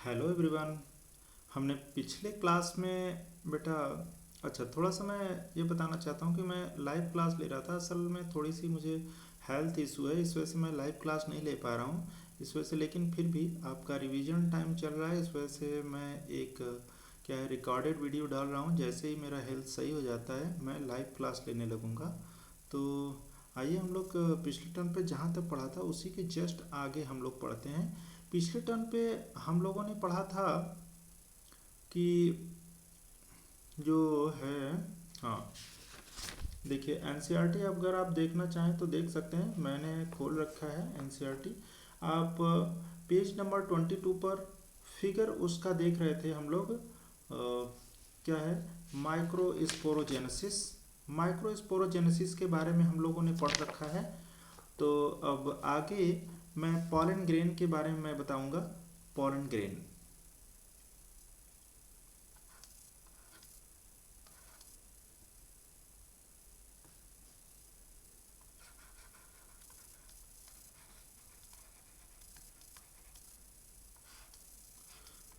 Hello everyone. हमने पिछले class में बेटा अच्छा थोड़ा सा मैं ये बताना चाहता हूँ कि मैं लाइव क्लास ले रहा था। असल में थोड़ी सी मुझे हेल्थ इशू है, इस वजह से मैं लाइव क्लास नहीं ले पा रहा हूँ। इस वजह से लेकिन फिर भी आपका रिवीजन टाइम चल रहा है, इस वजह से मैं एक क्या है रिकॉर्डेड वीडियो डाल रहा हूँ। जैसे ही मेरा हेल्थ सही हो जाता है मैं लाइव क्लास लेने लगूँगा। तो आइए हम लोग पिछले टर्म पे जहाँ तक पढ़ा था उसी के जस्ट आगे हम लोग पढ़ते हैं। पिछले टर्म पे हम लोगों ने पढ़ा था कि जो है, हाँ, देखिए एनसीईआरटी अगर आप देखना चाहें तो देख सकते हैं, मैंने खोल रखा है एनसीईआरटी। आप पेज नंबर 22 पर फिगर उसका देख रहे थे हम लोग। क्या है माइक्रोस्पोरोजेनेसिस। माइक्रोस्पोरोजेनेसिस के बारे में हम लोगों ने पढ़ रखा है। तो अब आगे मैं पॉलन ग्रेन के बारे में मैं बताऊंगा। पॉलन ग्रेन,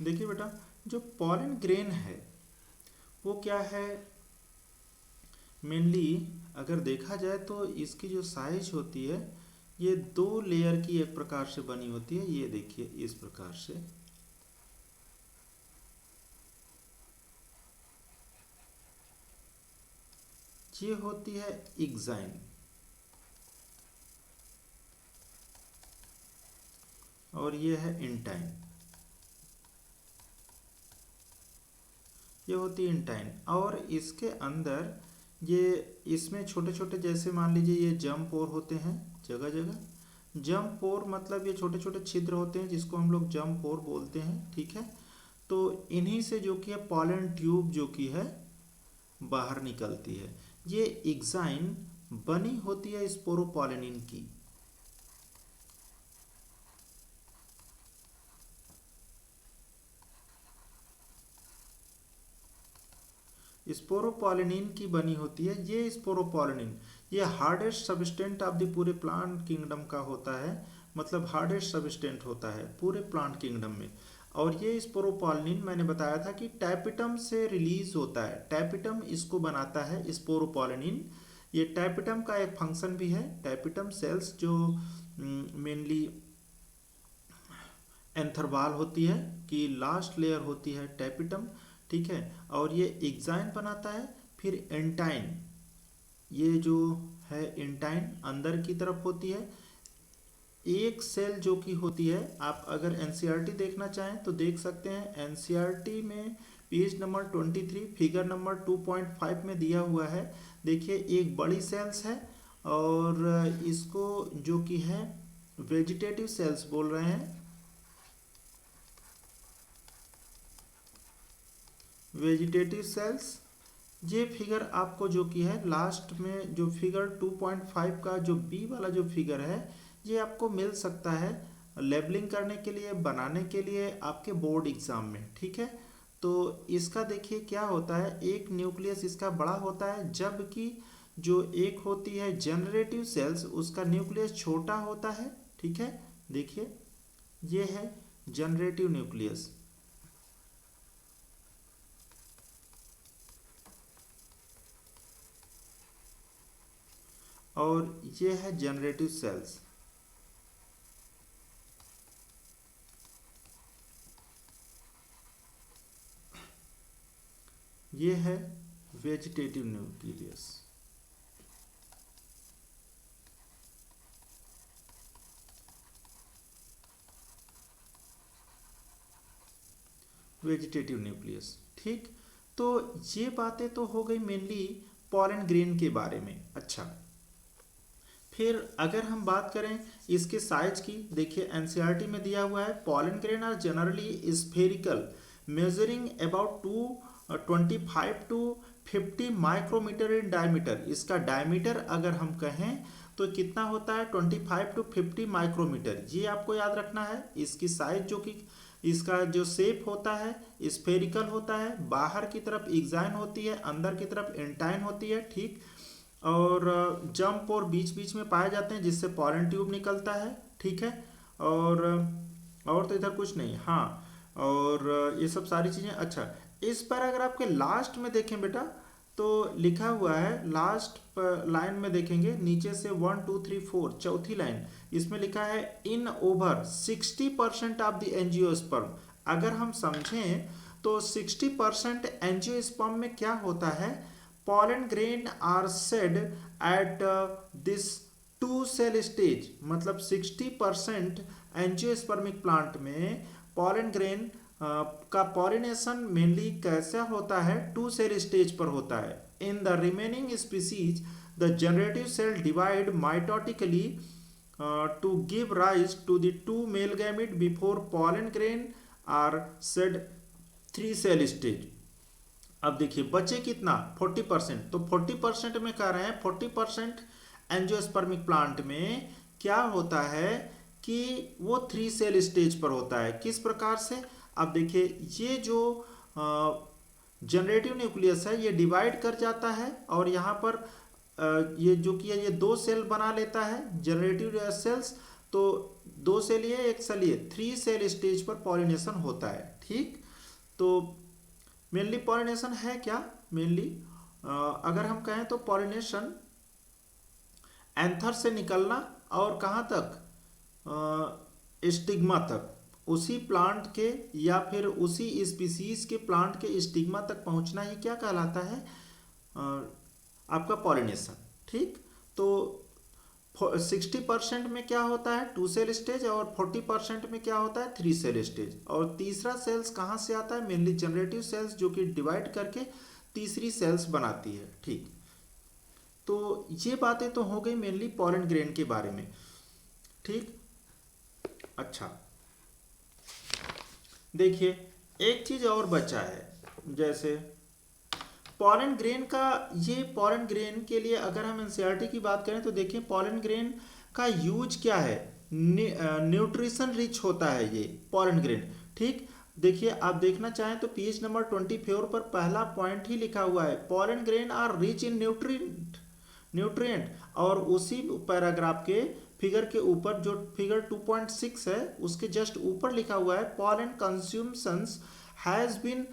देखिए बेटा, जो पॉलन ग्रेन है वो क्या है, मेनली अगर देखा जाए तो इसकी जो साइज होती है ये दो लेयर की एक प्रकार से बनी होती है। ये देखिए इस प्रकार से, ये होती है एग्जाइन और ये है इंटाइन। ये होती है इंटाइन और इसके अंदर ये इसमें छोटे छोटे, जैसे मान लीजिए ये जम पोर होते हैं जगह जगह। जम पोर मतलब ये छोटे छोटे छिद्र होते हैं जिसको हम लोग जम पोर बोलते हैं, ठीक है। तो इन्हीं से जो कि है पॉलन ट्यूब जो कि है बाहर निकलती है। ये एग्जाइन बनी होती है स्पोरोपोलिनिन की। स्पोरोपोलिनिन की बनी होती है ये स्पोरोपोलिनिन। ये हार्डेस्ट सबस्टेंट ऑफ द पूरे प्लांट किंगडम का होता है, मतलब हार्डेस्ट सबस्टेंट होता है पूरे प्लांट किंगडम में। और ये स्पोरोपोलिनिन मैंने बताया था कि टैपिटम से रिलीज होता है। टैपिटम इसको बनाता है स्पोरोपोलिनिन। ये टैपिटम का एक फंक्शन भी है। टैपिटम सेल्स जो मेनली एंथरवाल होती है कि लास्ट लेयर होती है टैपिटम, ठीक है। और ये एग्जाइन बनाता है। फिर एंटाइन, ये जो है एंटाइन अंदर की तरफ होती है। एक सेल जो कि होती है, आप अगर एनसीईआरटी देखना चाहें तो देख सकते हैं। एनसीईआरटी में पेज नंबर 23 फिगर नंबर 2.5 में दिया हुआ है। देखिए एक बड़ी सेल्स है और इसको जो कि है वेजिटेटिव सेल्स बोल रहे हैं। वेजिटेटिव सेल्स, ये फिगर आपको जो कि है लास्ट में जो फिगर 2.5 का जो बी वाला जो फिगर है ये आपको मिल सकता है लेबलिंग करने के लिए, बनाने के लिए आपके बोर्ड एग्जाम में, ठीक है। तो इसका देखिए क्या होता है, एक न्यूक्लियस इसका बड़ा होता है जबकि जो एक होती है जनरेटिव सेल्स उसका न्यूक्लियस छोटा होता है, ठीक है। देखिए ये है जनरेटिव न्यूक्लियस और ये है जनरेटिव सेल्स। ये है वेजिटेटिव न्यूक्लियस। वेजिटेटिव न्यूक्लियस, ठीक। तो ये बातें तो हो गई मेनली पॉलन ग्रेन के बारे में। अच्छा, फिर अगर हम बात करें इसके साइज की, देखिए एनसीईआरटी में दिया हुआ है pollen grain are generally spherical measuring about 25 to 50 micrometer in diameter. इसका डायमीटर अगर हम कहें तो कितना होता है 25 टू 50 माइक्रोमीटर। ये आपको याद रखना है। इसकी साइज जो कि इसका जो शेप होता है स्फेरिकल होता है, बाहर की तरफ एग्जाइन होती है, अंदर की तरफ एंटाइन होती है, ठीक। और जंप और बीच बीच में पाए जाते हैं जिससे पॉलन ट्यूब निकलता है, ठीक है। और तो इधर कुछ नहीं, हाँ। और ये सब सारी चीज़ें। अच्छा, इस पैराग्राफ के लास्ट में देखें बेटा, तो लिखा हुआ है, लास्ट लाइन में देखेंगे नीचे से 1 2 3 4 चौथी लाइन, इसमें लिखा है इन ओवर 60% ऑफ द एंजियोस्पर्म। अगर हम समझें तो 60% एंजियोस्पर्म में क्या होता है, pollen grain are shed at this two cell stage. मतलब 60% एंजियोस्पर्मिक प्लांट में पॉलन ग्रेन का पॉलिनेशन मेनली कैसा होता है, टू सेल स्टेज पर होता है। In the remaining species the generative cell divide mitotically to give rise to the two male gamete before pollen grain are shed three cell stage. अब देखिए बचे कितना, 40%। तो 40% में कह रहे हैं 40% एंजियोस्पर्मिक प्लांट में क्या होता है कि वो थ्री सेल स्टेज पर होता है। किस प्रकार से, अब देखिए ये जो जनरेटिव न्यूक्लियस है ये डिवाइड कर जाता है और यहाँ पर ये जो कि ये दो सेल बना लेता है जनरेटिव सेल्स। तो दो सेल ये एक सेल ये, थ्री सेल स्टेज पर पॉलिनेशन होता है। ठीक, तो मेनली पॉलिनेशन है क्या, मेनली अगर हम कहें तो पॉलिनेशन एंथर से निकलना और कहाँ तक, स्टिग्मा तक, उसी प्लांट के या फिर उसी स्पीसीज के प्लांट के स्टिग्मा तक पहुंचना ही क्या कहलाता है, आपका पॉलिनेशन। ठीक, तो 60% में क्या होता है, टू सेल स्टेज, और 40% में क्या होता है, थ्री सेल स्टेज। और तीसरा सेल्स कहाँ से आता है, मेनली जनरेटिव सेल्स, जो कि डिवाइड करके तीसरी सेल्स बनाती है। ठीक, तो ये बातें तो हो गई मेनली पॉलन ग्रेन के बारे में। ठीक, अच्छा देखिए एक चीज और बचा है, जैसे पॉलन ग्रेन का, ये पॉलन ग्रेन के लिए अगर हम एनसीईआरटी की बात करें तो देखिए पॉलन ग्रेन का यूज क्या है, न्यूट्रिशन रिच होता है ये पॉलन ग्रेन। ठीक, देखिए आप देखना चाहें तो पेज नंबर 24 पर पहला पॉइंट ही लिखा हुआ है, pollen grain are rich in nutrient. और उसी पैराग्राफ के फिगर के ऊपर जो फिगर 2.6 है उसके जस्ट ऊपर लिखा हुआ है, पॉलन कंज्यूम्शंस हैज बीन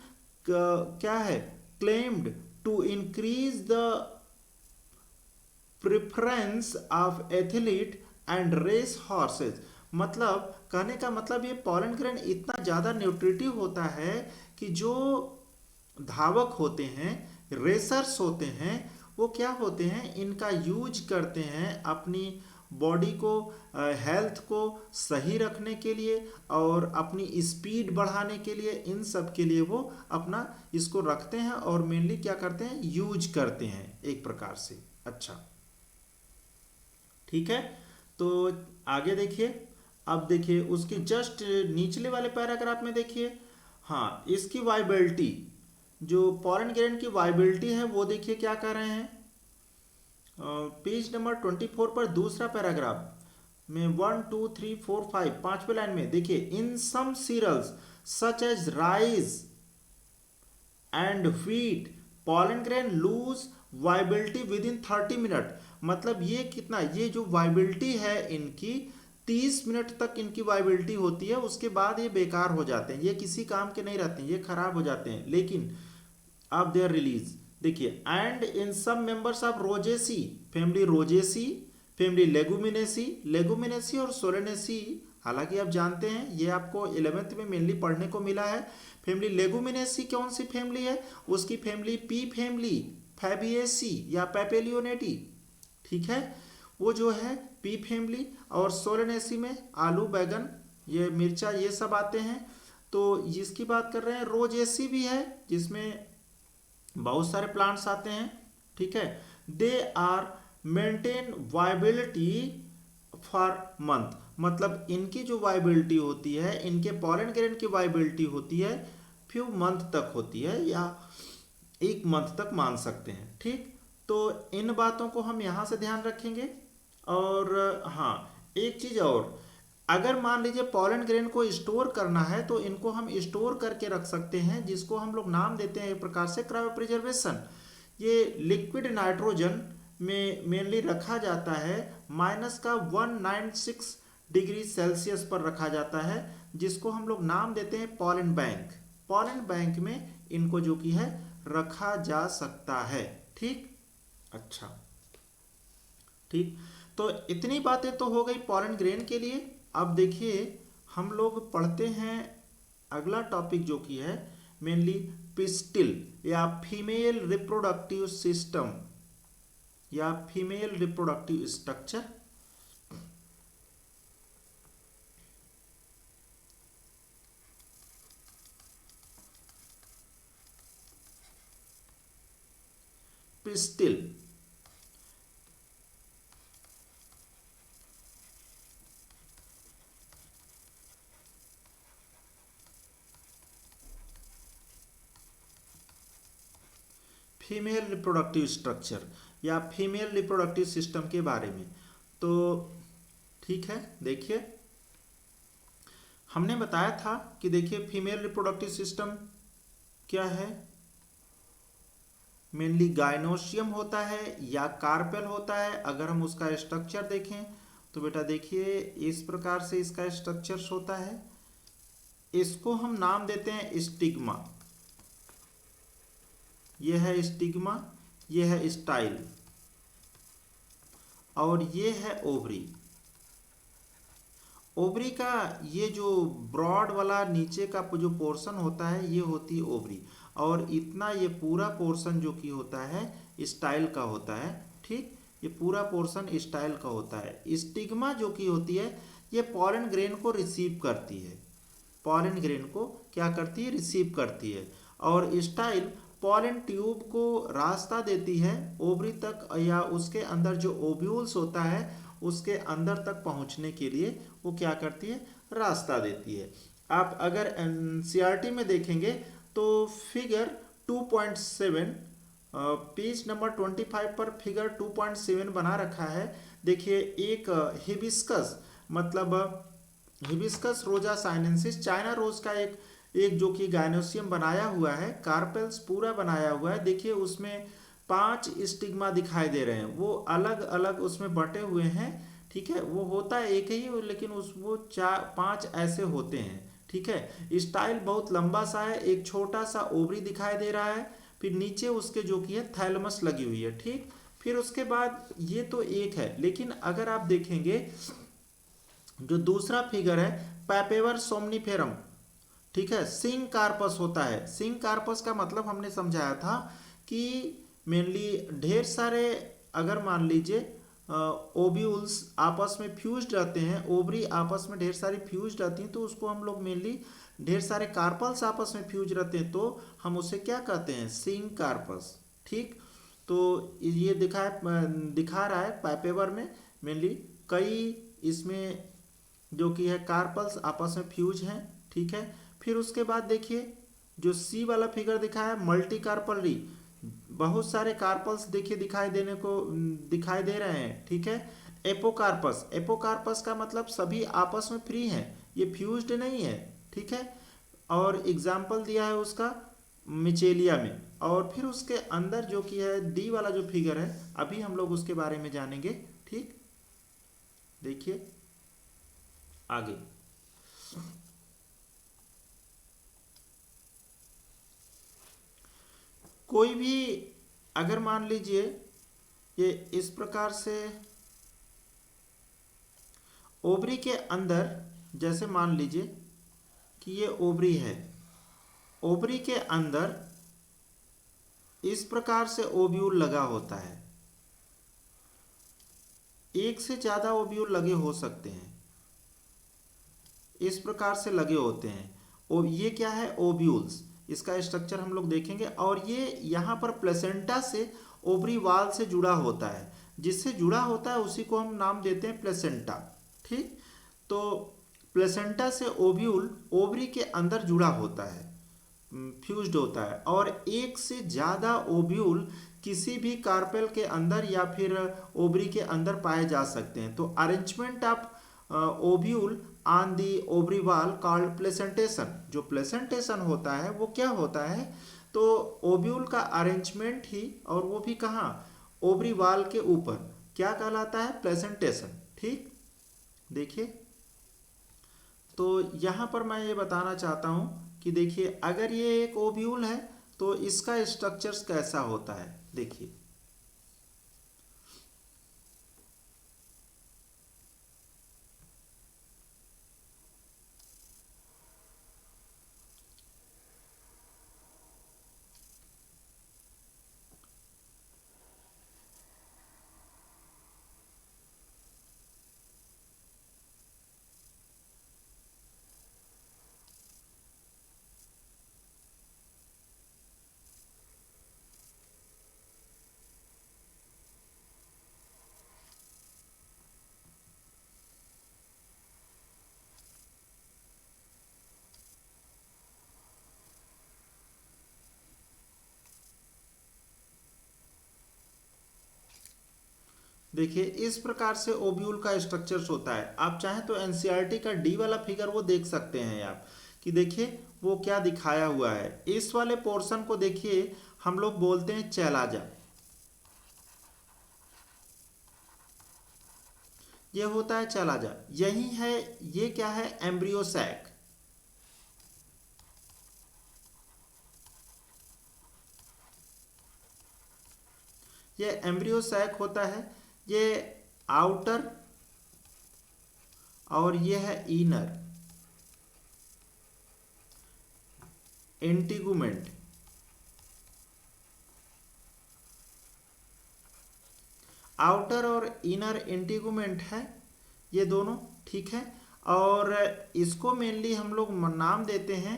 क्या है, claimed to increase the preference of athlete and race horses. मतलब कहने का मतलब ये पॉलन ग्रेन इतना ज़्यादा न्यूट्रिटिव होता है कि जो धावक होते हैं, रेसर्स होते हैं, वो क्या होते हैं, इनका यूज करते हैं अपनी बॉडी को, हेल्थ को सही रखने के लिए और अपनी स्पीड बढ़ाने के लिए, इन सब के लिए वो अपना इसको रखते हैं और मेनली क्या करते हैं, यूज करते हैं एक प्रकार से। अच्छा ठीक है, तो आगे देखिए, अब देखिए उसके जस्ट निचले वाले पैराग्राफ में देखिए, हाँ इसकी वाइबिलिटी, जो पॉलन ग्रेन की वाइबिलिटी है वो देखिए क्या कर रहे हैं, पेज नंबर 24 पर दूसरा पैराग्राफ में 1 2 3 4 5 पांचवें लाइन में देखिए, in some cereals such as rice and wheat pollen grain lose viability with in 30 minute. मतलब ये कितना, ये जो वाइबिलिटी है इनकी 30 मिनट तक इनकी वाइबिलिटी होती है, उसके बाद ये बेकार हो जाते हैं, ये किसी काम के नहीं रहते हैं, ये खराब हो जाते हैं। लेकिन अब देयर रिलीज देखिए, and in some members of Rosaceae family, Rosaceae family, Leguminosae और सोलेनेसी। हालांकि आप जानते हैं ये आपको 11th में मेनली पढ़ने को मिला है। फैमिली लेगुमिनेसी कौन सी फैमिली है, उसकी फैमिली पी फैमिली, फैबिएसी या पैपेलियोनेटी। ठीक है, वो जो है पी फैमिली, और सोलेनेसी में आलू, बैगन, ये मिर्चा, ये सब आते हैं। तो जिसकी बात कर रहे हैं रोजेसी भी है, जिसमें बहुत सारे प्लांट्स आते हैं। ठीक है, they are maintain viability for month. मतलब इनकी जो वाइबिलिटी होती है, इनके पॉलन ग्रेन की वाइबिलिटी होती है फ्यू मंथ तक होती है, या एक मंथ तक मान सकते हैं। ठीक, तो इन बातों को हम यहाँ से ध्यान रखेंगे। और हाँ एक चीज़ और, अगर मान लीजिए पॉलन ग्रेन को स्टोर करना है तो इनको हम स्टोर करके रख सकते हैं, जिसको हम लोग नाम देते हैं एक प्रकार से क्रायो प्रिजर्वेशन। ये लिक्विड नाइट्रोजन में मेनली रखा जाता है -196 डिग्री सेल्सियस पर रखा जाता है, जिसको हम लोग नाम देते हैं पॉलन बैंक। पॉलन बैंक में इनको जो कि है रखा जा सकता है। ठीक, अच्छा, ठीक। तो इतनी बातें तो हो गई पॉलन ग्रेन के लिए। अब देखिए हम लोग पढ़ते हैं अगला टॉपिक जो कि है मेनली पिस्टिल या फीमेल रिप्रोडक्टिव सिस्टम या female reproductive structure. Pistil female reproductive structure या फीमेल रिप्रोडक्टिव सिस्टम के बारे में। तो ठीक है, देखिए हमने बताया था कि देखिए फीमेल रिप्रोडक्टिव सिस्टम क्या है, मेनली गायनोसियम होता है या कार्पेल होता है। अगर हम उसका स्ट्रक्चर देखें तो बेटा देखिए इस प्रकार से इसका स्ट्रक्चर होता है। इसको हम नाम देते हैं स्टिग्मा। यह है स्टिग्मा, यह है स्टाइल और ये है ओवरी। ओवरी का ये जो ब्रॉड वाला नीचे का जो पोर्शन होता है ये होती है ओवरी, और इतना ये पूरा पोर्शन जो कि होता है स्टाइल का होता है। ठीक, ये पूरा पोर्शन स्टाइल का होता है। स्टिग्मा जो कि होती है ये पॉलन ग्रेन को रिसीव करती है, पॉलन ग्रेन को क्या करती है, रिसीव करती है। और स्टाइल पॉलन ट्यूब को रास्ता देती है ओवरी तक, या उसके अंदर जो ओव्यूल्स होता है उसके अंदर तक पहुंचने के लिए वो क्या करती है, रास्ता देती है। आप अगर एनसीईआरटी में देखेंगे तो फिगर 2.7 पेज नंबर 25 पर फिगर 2.7 बना रखा है। देखिए एक हिबिस्कस मतलब हिबिस्कस रोजा साइनेंसिस चाइना रोज का एक जो कि गायनोसियम बनाया हुआ है, कार्पेल्स पूरा बनाया हुआ है। देखिए उसमें 5 स्टिग्मा दिखाई दे रहे हैं, वो अलग अलग उसमें बटे हुए हैं। ठीक है, वो होता है एक ही लेकिन वो 5 ऐसे होते हैं। ठीक है, स्टाइल बहुत लंबा सा है, एक छोटा सा ओवरी दिखाई दे रहा है, फिर नीचे उसके जो कि है थैलमस लगी हुई है। ठीक, फिर उसके बाद ये तो एक है, लेकिन अगर आप देखेंगे जो दूसरा फिगर है पैपेवर सोमनिफेरम, ठीक है, सिंग कार्पस होता है। सिंग कार्पस का मतलब हमने समझाया था कि मेनली ढेर सारे अगर मान लीजिए ओव्यूल्स आपस में फ्यूज्ड रहते हैं, ओवरी आपस में ढेर सारी फ्यूज्ड रहती हैं, तो उसको हम लोग मेनली ढेर सारे कार्पल्स आपस में फ्यूज रहते हैं तो हम उसे क्या कहते हैं, सिंग कार्पस। ठीक, तो ये दिखा रहा है पैपेवर में मेनली कई इसमें जो कि है कार्पल्स आपस में फ्यूज हैं। ठीक है, फिर उसके बाद देखिए जो सी वाला फिगर दिखा है मल्टी कार्पलरी, बहुत सारे कार्पल्स देखिए दिखाई दे रहे हैं। ठीक है, एपोकार्पस, एपोकार्पस का मतलब सभी आपस में फ्री हैं, ये फ्यूज्ड नहीं है। ठीक है, और एग्जाम्पल दिया है उसका मिचेलिया में। और फिर उसके अंदर जो कि है डी वाला जो फिगर है अभी हम लोग उसके बारे में जानेंगे। ठीक, देखिए आगे कोई भी अगर मान लीजिए ये इस प्रकार से ओवरी के अंदर, जैसे मान लीजिए कि ये ओवरी है, ओवरी के अंदर इस प्रकार से ओव्यूल लगा होता है, एक से ज्यादा ओव्यूल लगे हो सकते हैं, इस प्रकार से लगे होते हैं। और ये क्या है, ओव्यूल्स, इसका स्ट्रक्चर हम लोग देखेंगे। और ये यहाँ पर प्लेसेंटा से ओवरी वाल से जुड़ा होता है, जिससे जुड़ा होता है उसी को हम नाम देते हैं प्लेसेंटा। ठीक, तो प्लेसेंटा से ओव्यूल ओवरी के अंदर जुड़ा होता है, फ्यूज्ड होता है। और एक से ज़्यादा ओव्यूल किसी भी कार्पेल के अंदर या फिर ओवरी के अंदर पाए जा सकते हैं। तो arrangement of ovule on the ovary wall called placentation, जो प्लेसेंटेशन होता है वो क्या होता है, तो ओव्यूल का अरेंजमेंट ही, और वो भी कहाँ, ओवरी वॉल के ऊपर, क्या कहलाता है, प्लेसेंटेशन। ठीक, देखिए तो यहाँ पर मैं ये बताना चाहता हूँ कि देखिए अगर ये एक ओव्यूल है तो इसका स्ट्रक्चर्स कैसा होता है। देखिए देखिए इस प्रकार से ओव्यूल का स्ट्रक्चर्स होता है। आप चाहें तो एनसीईआरटी का डी वाला फिगर वो देख सकते हैं आप, कि देखिए वो क्या दिखाया हुआ है। इस वाले पोर्शन को देखिए हम लोग बोलते हैं चैलाजा। ये होता है चैलाजा, यही है। ये क्या है? Embryo sac. ये एम्ब्रियो सैक होता है। ये आउटर और ये है इनर इंटीगुमेंट। आउटर और इनर इंटीगुमेंट है ये दोनों, ठीक है। और इसको मेनली हम लोग नाम देते हैं,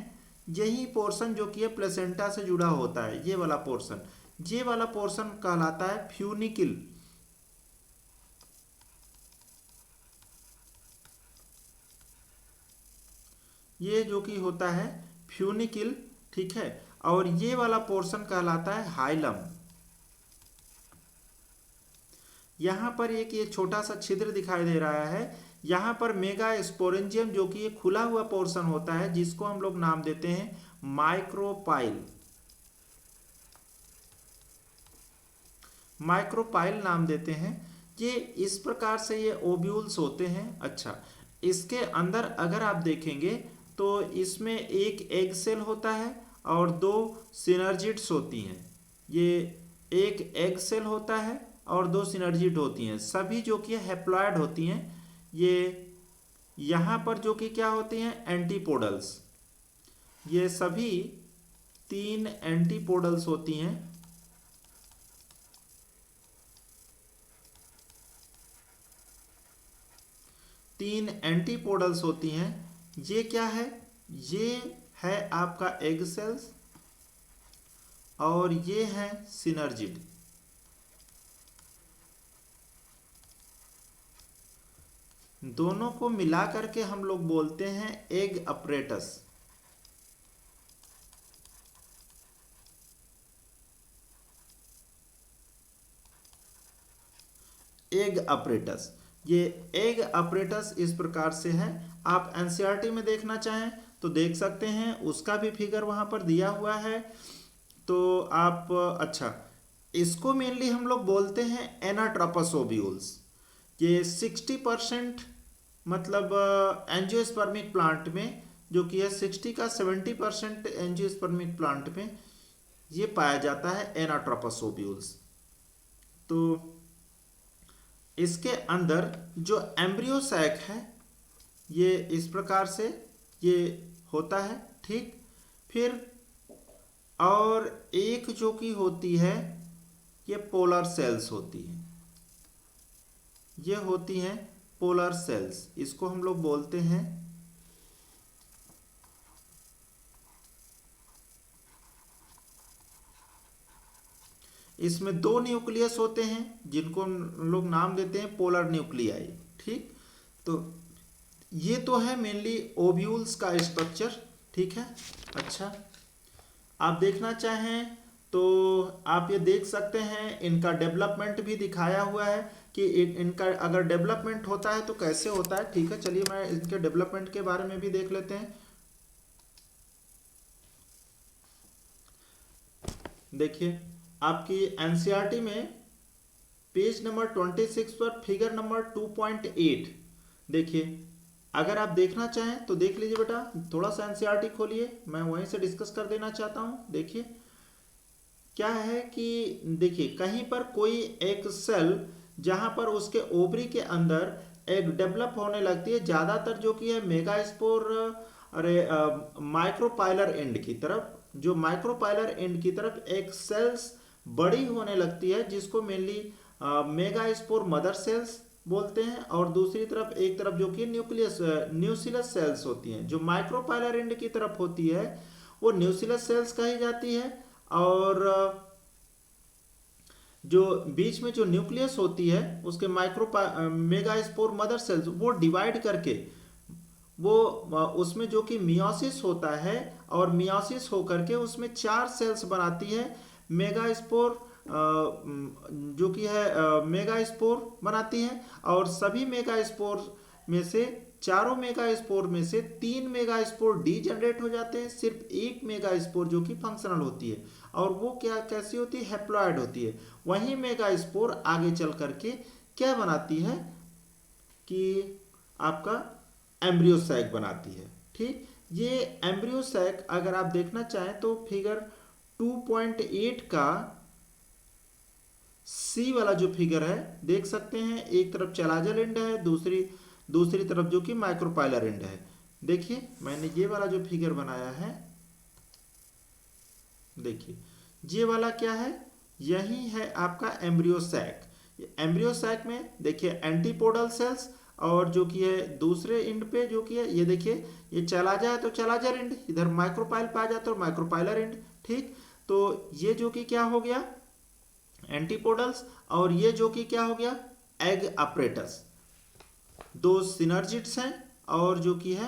यही पोर्शन जो कि है प्लेसेंटा से जुड़ा होता है, ये वाला पोर्शन। ये वाला पोर्शन कहलाता है फ्यूनिकिल। ये जो कि होता है फ्यूनिकिल, ठीक है। और ये वाला पोर्शन कहलाता है हाइलम। यहाँ पर एक ये छोटा सा छिद्र दिखाई दे रहा है, यहाँ पर मेगा स्पोरेंजियम जो कि ये खुला हुआ पोर्शन होता है, जिसको हम लोग नाम देते हैं माइक्रोपाइल। माइक्रोपाइल नाम देते हैं। ये इस प्रकार से ये ओव्यूल्स होते हैं। अच्छा, इसके अंदर अगर आप देखेंगे तो इसमें एक एग सेल होता है और दो सिनर्जिड्स होती हैं। ये एक एग सेल होता है और दो सिनर्जिड होती हैं, सभी जो कि हैप्लॉयड होती हैं। ये यहाँ पर जो कि क्या होती हैं? एंटीपोडल्स। ये सभी तीन एंटीपोडल्स होती हैं। तीन एंटीपोडल्स होती हैं। ये क्या है? ये है आपका एग सेल्स और ये है सिनर्जिड। दोनों को मिला करके हम लोग बोलते हैं एग अपरेटस। एग अपरेटस, ये एग अपरेटस इस प्रकार से है। आप एनसीईआरटी में देखना चाहें तो देख सकते हैं, उसका भी फिगर वहां पर दिया हुआ है। तो आप अच्छा, इसको मेनली हम लोग बोलते हैं एनाट्रोपस ओव्यूल्स। ये 60% मतलब एंजियोस्पर्मिक प्लांट में जो कि है 60 का 70% एंजियोस्पर्मिक प्लांट में ये पाया जाता है एनाट्रोपस ओव्यूल्स। तो इसके अंदर जो एम्ब्रियो सैक है ये इस प्रकार से ये होता है, ठीक। फिर और एक जो कि होती है ये पोलर सेल्स होती है। ये होती हैं पोलर सेल्स, इसको हम लोग बोलते हैं इसमें दो न्यूक्लियस होते हैं जिनको हम लोग नाम देते हैं पोलर न्यूक्लियाई, ठीक। तो ये तो है मेनली ओव्यूल्स का स्ट्रक्चर, ठीक है। अच्छा, आप देखना चाहें तो आप ये देख सकते हैं, इनका डेवलपमेंट भी दिखाया हुआ है कि इनका अगर डेवलपमेंट होता है तो कैसे होता है, ठीक है। चलिए मैं इनके डेवलपमेंट के बारे में भी देख लेते हैं। देखिए आपकी एनसीईआरटी में पेज नंबर 26 पर फिगर नंबर 2.8 देखिए, अगर आप देखना चाहें तो देख लीजिए बेटा, थोड़ा सा एनसीईआरटी खोलिए, मैं वहीं से डिस्कस कर देना चाहता हूँ। देखिए क्या है कि देखिए कहीं पर कोई एक सेल जहां पर उसके ओवरी के अंदर एक डेवलप होने लगती है, ज़्यादातर जो कि है मेगास्पोर, अरे माइक्रोपाइलर एंड की तरफ, जो माइक्रोपाइलर एंड की तरफ एक सेल्स बड़ी होने लगती है, जिसको मेनली मेगास्पोर मदर सेल्स बोलते हैं। और दूसरी तरफ एक तरफ जो कि न्यूक्लियस न्यूक्लियस सेल्स होती हैं, जो माइक्रोपाइलर एंड की तरफ होती है वो न्यूक्लियस सेल्स कही जाती है। और जो बीच में जो न्यूक्लियस होती है उसके माइक्रो मेगास्पोर मदर सेल्स वो डिवाइड करके वो उसमें जो कि मियोसिस होता है, और मियोसिस होकर के उसमें 4 सेल्स बनाती है मेगास्पोर, जो कि है मेगास्पोर बनाती है। और सभी मेगास्पोर में से, चारों मेगास्पोर में से 3 मेगास्पोर डी जनरेट हो जाते हैं, सिर्फ एक मेगास्पोर जो कि फंक्शनल होती है, और वो क्या कैसी होती है, हैप्लॉइड होती है। वहीं मेगास्पोर आगे चल करके क्या बनाती है कि आपका एम्ब्रियो सैक बनाती है। ठीक, ये एम्ब्रियो सैक अगर आप देखना चाहें तो फिगर 2.8 का सी वाला जो फिगर है देख सकते हैं। एक तरफ चलाजल एंड है, दूसरी दूसरी तरफ जो कि माइक्रोपाइलर एंड है। देखिए मैंने ये वाला जो फिगर बनाया है, देखिए ये वाला क्या है, यही है आपका एम्ब्रियो सैक। एम्ब्रियो सैक में देखिए एंटीपोडल सेल्स, और जो कि है दूसरे एंड पे जो कि है ये देखिए, ये चला जाए तो चलाजर एंड, इधर माइक्रोपाइल पाया जाता है तो माइक्रोपाइलर एंड। ठीक, तो ये जो कि क्या हो गया, एंटीपोडल्स, और ये जो कि क्या हो गया, एग अपरेटस। दो सिनर्जिट्स हैं, और जो कि है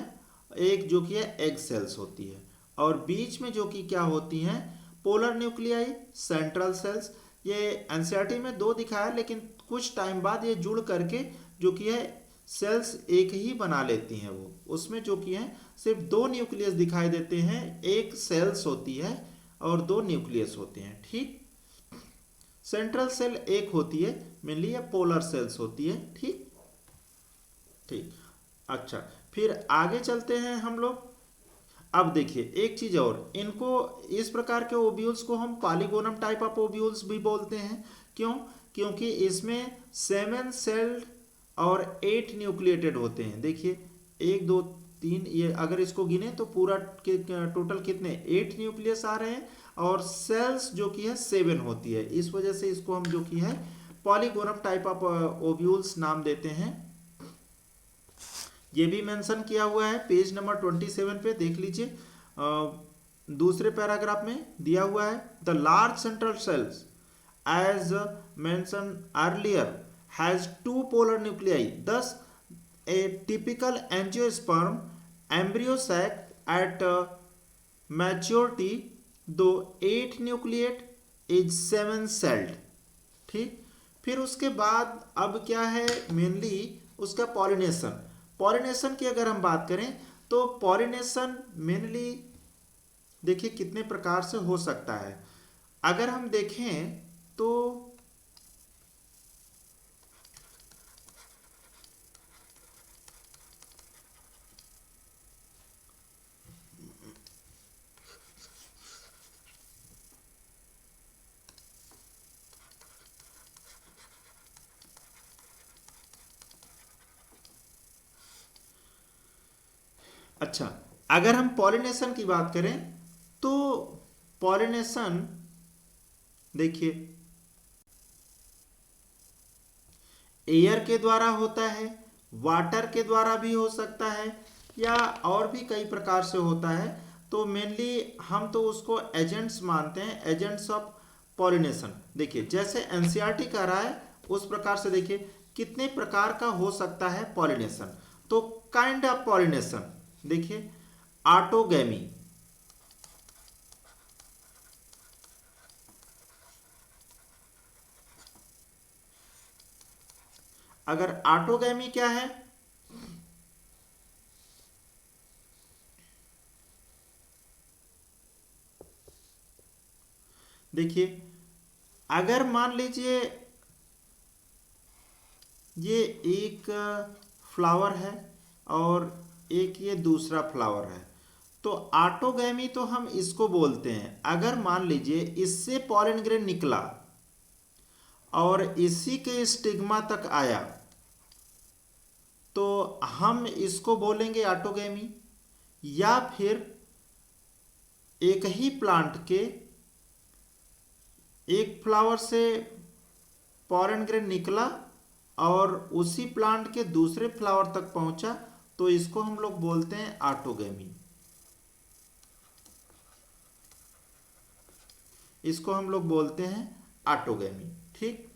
एक जो कि है एग सेल्स होती है, और बीच में जो कि क्या होती हैं, पोलर न्यूक्लियाई, सेंट्रल सेल्स। ये एनसीईआरटी में 2 दिखाया, लेकिन कुछ टाइम बाद ये जुड़ करके जो कि है सेल्स एक ही बना लेती हैं। वो उसमें जो कि है सिर्फ 2 न्यूक्लियस दिखाई देते हैं, एक सेल्स होती है और 2 न्यूक्लियस होते हैं। ठीक, सेंट्रल सेल एक होती है मेनली, या पोलर सेल्स होती है। ठीक ठीक, अच्छा फिर आगे चलते हैं हम लोग। अब देखिए एक चीज और, इनको इस प्रकार के ओव्यूल्स को हम पॉलीगोनम टाइप ऑफ ओव्यूल्स भी बोलते हैं। क्यों, क्योंकि इसमें 7 सेल्ड और 8 न्यूक्लिएटेड होते हैं। देखिए 1 2 3, ये अगर इसको गिने तो पूरा टोटल कितने 8 न्यूक्लियस आ रहे हैं, और सेल्स जो कि है 7 होती है। इस वजह से इसको हम जो कि है पॉलीगोनम टाइप ऑफ ओव्यूल्स नाम देते हैं। ये भी मेंशन किया हुआ है पेज नंबर 27 पे, देख लीजिए। दूसरे पैराग्राफ में दिया हुआ है, the large central cells as mention earlier has 2 polar nuclei, thus a typical angiosperm embryo sac at maturity, though 8 nucleate is 7 celled। ठीक, फिर उसके बाद अब क्या है, मेनली उसका पॉलिनेशन। पॉलिनेशन की अगर हम बात करें तो पॉलिनेशन मेनली देखिए कितने प्रकार से हो सकता है। अगर हम देखें तो अच्छा, अगर हम पॉलिनेशन की बात करें तो पॉलिनेशन देखिए एयर के द्वारा होता है, वाटर के द्वारा भी हो सकता है, या और भी कई प्रकार से होता है। तो मेनली हम तो उसको एजेंट्स मानते हैं, एजेंट्स ऑफ पॉलिनेशन। देखिए जैसे एनसीईआरटी कह रहा है उस प्रकार से देखिए कितने प्रकार का हो सकता है पॉलिनेशन। तो काइंड ऑफ पॉलिनेशन देखिए, ऑटोगैमी, अगर ऑटोगैमी क्या है, देखिए अगर मान लीजिए ये एक फ्लावर है, और एक ये दूसरा फ्लावर है। तो ऑटोगैमी तो हम इसको बोलते हैं, अगर मान लीजिए इससे पॉलन ग्रेन निकला और इसी के स्टिग्मा तक आया तो हम इसको बोलेंगे ऑटोगैमी। या फिर एक ही प्लांट के एक फ्लावर से पॉलन ग्रेन निकला और उसी प्लांट के दूसरे फ्लावर तक पहुंचा तो इसको हम लोग बोलते हैं ऑटोगैमी। इसको हम लोग बोलते हैं ऑटोगैमी। ठीक,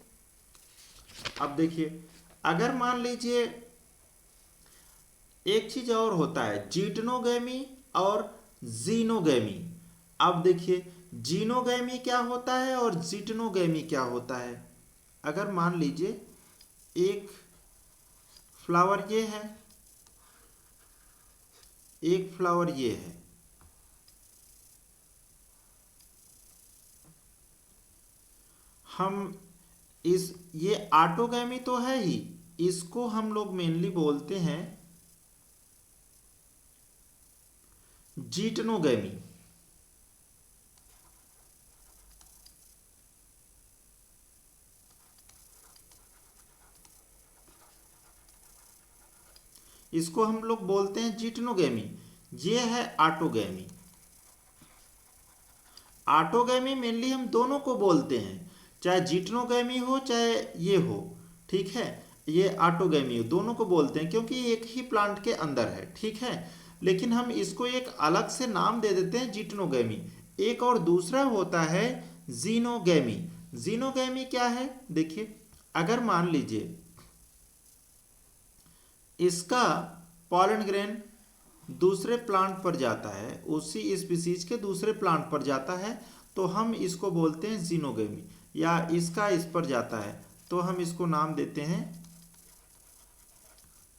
अब देखिए अगर मान लीजिए एक चीज और होता है जीटनोगैमी और जीनोगैमी। अब देखिए जीनोगैमी क्या होता है और जीटनोगैमी क्या होता है। अगर मान लीजिए एक फ्लावर ये है, एक फ्लावर ये है, हम इस ये ऑटोगैमी तो है ही, इसको हम लोग मेनली बोलते हैं जीटनोगैमी। इसको हम लोग बोलते हैं जीटनोगैमी। ये है ऑटोगैमी। ऑटोगैमी मेनली हम दोनों को बोलते हैं, चाहे जीटनोगैमी हो चाहे ये हो। ठीक है, ये ऑटोगैमी हो, दोनों को बोलते हैं क्योंकि एक ही प्लांट के अंदर है। ठीक है, लेकिन हम इसको एक अलग से नाम दे देते हैं जीटनोगैमी। एक और दूसरा होता है जीनोगैमी। जीनोगैमी क्या है, देखिए अगर मान लीजिए इसका पॉलन ग्रेन दूसरे प्लांट पर जाता है, उसी स्पीसीज के दूसरे प्लांट पर जाता है तो हम इसको बोलते हैं जीनोगैमी। या इसका इस पर जाता है तो हम इसको नाम देते हैं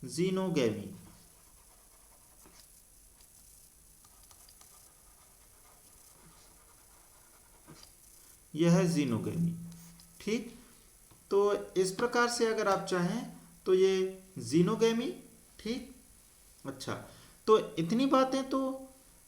जीनोगैमी। यह है जीनोगैमी। ठीक, तो इस प्रकार से अगर आप चाहें तो ये जीनोगैमी। ठीक, अच्छा, तो इतनी बातें तो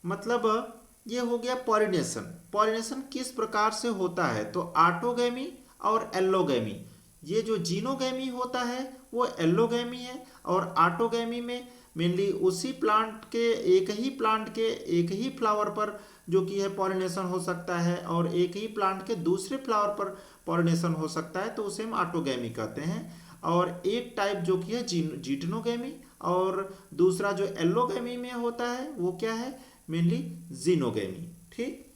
मतलब ये हो गया पॉलिनेशन। पॉलिनेशन किस प्रकार से होता है, तो ऑटोगैमी और एल्लोगैमी। ये जो जीनोगैमी होता है वो एल्लोगैमी है, और ऑटोगैमी में मेनली उसी प्लांट के एक ही प्लांट के एक ही फ्लावर पर जो कि है पॉलिनेशन हो सकता है, और एक ही प्लांट के दूसरे फ्लावर पर पॉलिनेशन हो सकता है, तो उसे हम ऑटोगैमी कहते हैं। और एक टाइप जो कि है जीटनोगैमी, और दूसरा जो एल्लोगैमी में होता है वो क्या है, मेनली जीनोगैमी। ठीक,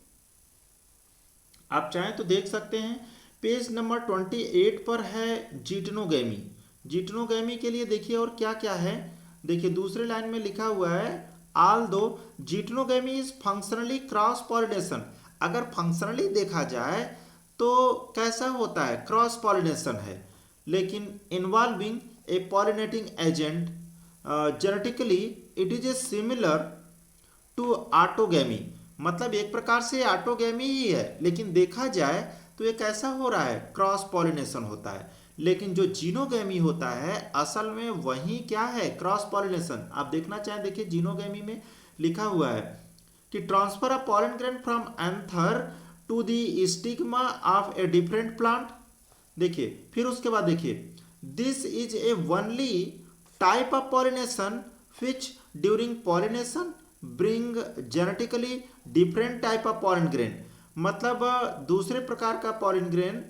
आप चाहें तो देख सकते हैं पेज नंबर 28 पर है जीटनोगैमी। जीटनोगैमी के लिए देखिए और क्या क्या है, देखिए दूसरे लाइन में लिखा हुआ है ऑल दो जीटनोगैमी इज फंक्शनली क्रॉस पॉलिनेशन। अगर फंक्शनली देखा जाए तो कैसा होता है, क्रॉस पॉलिनेशन है, लेकिन involving a pollinating agent genetically it is a similar to autogamy. मतलब एक प्रकार से ऑटोगैमी ही है, लेकिन देखा जाए तो ये कैसा हो रहा है, क्रॉस पॉलिनेशन होता है। लेकिन जो जीनोगैमी होता है असल में वही क्या है, क्रॉस पॉलिनेशन। आप देखना चाहें, देखिए जीनोगैमी में लिखा हुआ है कि transfer a pollen grain from anther to the stigma of a different plant. देखिए फिर उसके बाद देखिए this is a only type of pollination which during pollination bring genetically different type of pollen grain. मतलब दूसरे प्रकार का pollen grain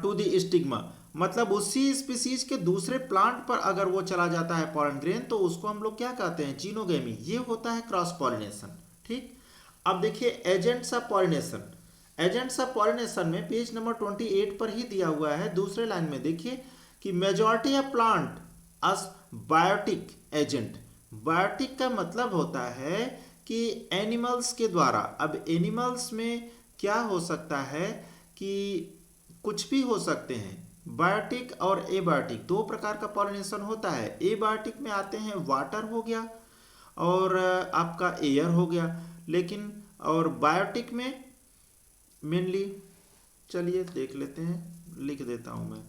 to the stigma, मतलब उसी स्पीसीज के दूसरे प्लांट पर अगर वो चला जाता है पॉलन ग्रेन तो उसको हम लोग क्या कहते हैं, जीनोगैमी। ये होता है क्रॉस पॉलिनेशन। ठीक, अब देखिए agents of pollination. Agents of pollination में पेज नंबर 28 पर ही दिया हुआ है, दूसरे लाइन में देखिए कि majority of plant use biotic agent. Biotic का मतलब होता है कि एनिमल्स के द्वारा। अब एनिमल्स में क्या हो सकता है कि कुछ भी हो सकते हैं। बायोटिक और एबायोटिक दो प्रकार का पॉलिनेशन होता है। एबायोटिक में आते हैं वाटर हो गया और आपका एयर हो गया, लेकिन और बायोटिक में मेनली, चलिए देख लेते हैं, लिख देता हूं मैं।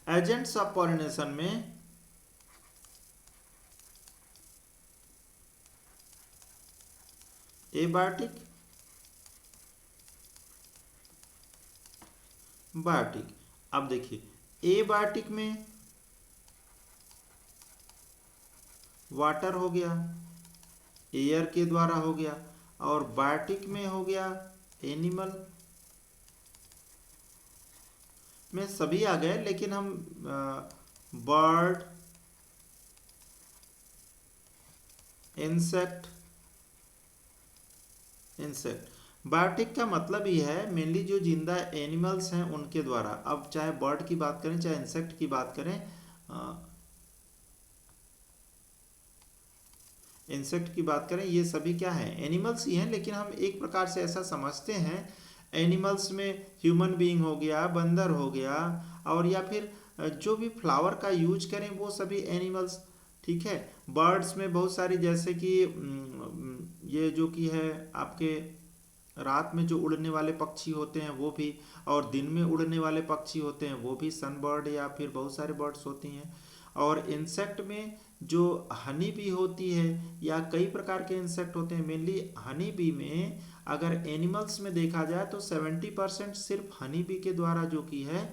एजेंट्स ऑफ पॉलिनेशन में एबायोटिक, बायोटिक। अब देखिए एबायोटिक में वाटर हो गया, एयर के द्वारा हो गया, और बायोटिक में हो गया एनिमल में सभी आ गए, लेकिन हम बर्ड, इंसेक्ट, बायोटिक का मतलब ही है मेनली जो जिंदा एनिमल्स हैं उनके द्वारा। अब चाहे बर्ड की बात करें चाहे इंसेक्ट की बात करें, इंसेक्ट की बात करें, ये सभी क्या हैं, एनिमल्स ही हैं, लेकिन हम एक प्रकार से ऐसा समझते हैं एनिमल्स में ह्यूमन बीइंग हो गया, बंदर हो गया, और या फिर जो भी फ्लावर का यूज करें वो सभी एनिमल्स। ठीक है, बर्ड्स में बहुत सारी, जैसे कि ये जो कि है आपके रात में जो उड़ने वाले पक्षी होते हैं वो भी, और दिन में उड़ने वाले पक्षी होते हैं वो भी, सन बर्ड या फिर बहुत सारे बर्ड्स होती हैं। और इंसेक्ट में जो हनी बी होती है या कई प्रकार के इंसेक्ट होते हैं, मेनली हनी बी में अगर एनिमल्स में देखा जाए तो 70% सिर्फ हनी बी के द्वारा जो कि है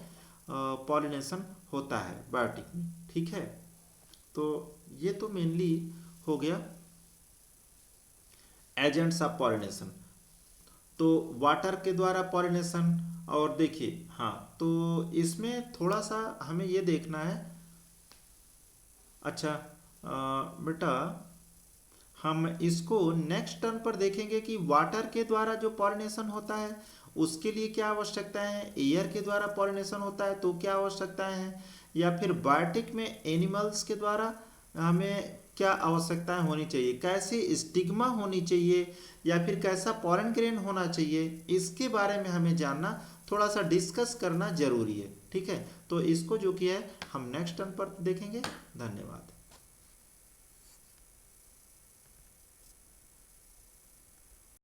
पॉलिनेशन होता है बायोटिक में। ठीक है, तो ये तो मेनली हो गया एजेंट्स ऑफ पॉलिनेशन। तो वाटर के द्वारा पॉलिनेशन, और देखिए हाँ, तो इसमें थोड़ा सा हमें ये देखना है। अच्छा बेटा, हम इसको नेक्स्ट टर्न पर देखेंगे कि वाटर के द्वारा जो पॉलिनेशन होता है उसके लिए क्या आवश्यकताएं हैं, एयर के द्वारा पॉलिनेशन होता है तो क्या आवश्यकताएं हैं, या फिर बायोटिक में एनिमल्स के द्वारा हमें क्या आवश्यकताएं होनी चाहिए, कैसे स्टिग्मा होनी चाहिए, या फिर कैसा पॉलन ग्रेन होना चाहिए, इसके बारे में हमें जानना, थोड़ा सा डिस्कस करना जरूरी है। ठीक है, तो इसको जो कि है हम नेक्स्ट टर्न पर देखेंगे। धन्यवाद।